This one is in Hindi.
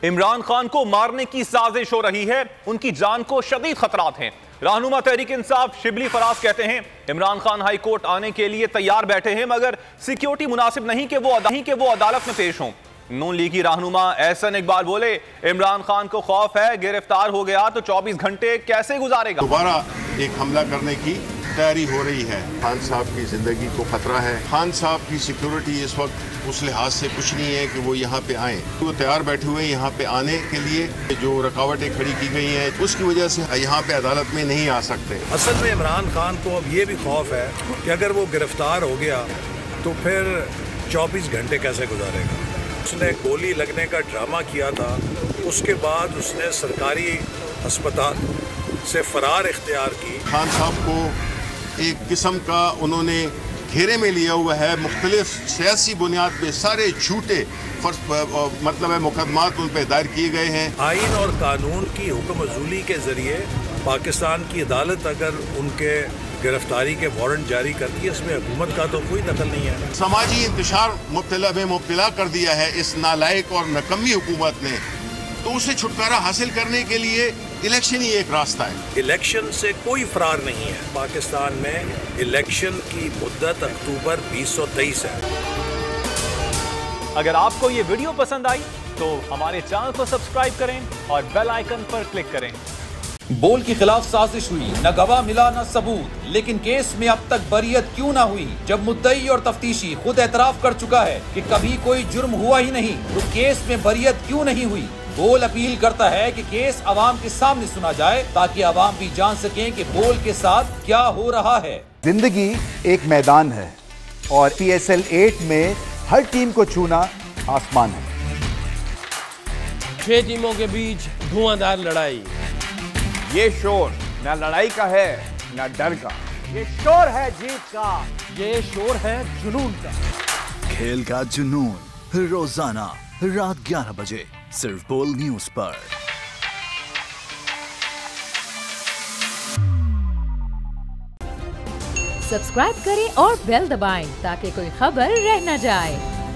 इमरान खान को मारने की साजिश हो रही है, उनकी जान को शदीद खतरात हैं। रहनुमा तहरीक इंसाफ शिबली फराज कहते हैं इमरान खान हाई कोर्ट आने के लिए तैयार बैठे हैं, मगर सिक्योरिटी मुनासिब नहीं कि वो अदालत में पेश हों। नून लीगी रहनुमा एहसन इकबाल बोले इमरान खान को खौफ है, गिरफ्तार हो गया तो 24 घंटे कैसे गुजारेगा। दोबारा एक हमला करने की तैयारी हो रही है। खान साहब की जिंदगी को खतरा है। खान साहब की सिक्योरिटी इस वक्त उस लिहाज से कुछ नहीं है कि वो यहाँ पे आए। वो तैयार बैठे हुए यहाँ पे आने के लिए, जो रुकावटें खड़ी की गई हैं उसकी वजह से यहाँ पे अदालत में नहीं आ सकते। असल में इमरान खान को अब ये भी खौफ है कि अगर वो गिरफ्तार हो गया तो फिर 24 घंटे कैसे गुजारेगा। उसने गोली लगने का ड्रामा किया था, उसके बाद उसने सरकारी अस्पताल से फरार इख्तियार की। खान साहब को एक किस्म का उन्होंने घेरे में लिया हुआ है। मुख्तलिफ सियासी बुनियाद पे सारे झूठे मतलब है मुकदमात उन पर दायर किए गए हैं। आइन और कानून की हुक्म-उज़ूली के जरिए पाकिस्तान की अदालत अगर उनके गिरफ्तारी के वारंट जारी करती है, इसमें हुकूमत का तो कोई दखल नहीं है। समाजी इंतशार मुब्तला कर दिया है इस नालायक और नकम्मी हुकूमत ने, तो उसे छुटकारा हासिल करने के लिए इलेक्शन ही एक रास्ता है। इलेक्शन से कोई फरार नहीं है। पाकिस्तान में इलेक्शन की मुद्दत अक्टूबर 2023 है। अगर आपको ये वीडियो पसंद आई तो हमारे चैनल को सब्सक्राइब करें और बेल आइकन पर क्लिक करें। बोल के खिलाफ साजिश हुई, न गवाह मिला न सबूत, लेकिन केस में अब तक बरियत क्यों ना हुई। जब मुद्दई और तफ्तीशी खुद एतराफ कर चुका है कि कभी कोई जुर्म हुआ ही नहीं, तो केस में बरियत क्यों नहीं हुई। बोल अपील करता है कि केस अवाम के सामने सुना जाए ताकि अवाम भी जान सकें कि बोल के साथ क्या हो रहा है। जिंदगी एक मैदान है और PSL 8 में हर टीम को छूना आसमान है। 6 टीमों के बीच धुआंधार लड़ाई। ये शोर न लड़ाई का है न डर का, ये शोर है जीत का, ये शोर है जुनून का। खेल का जुनून रोजाना रात 11 बजे सिर्फ बोल न्यूज पर। सब्सक्राइब करें और बेल दबाएं ताकि कोई खबर रह न जाए।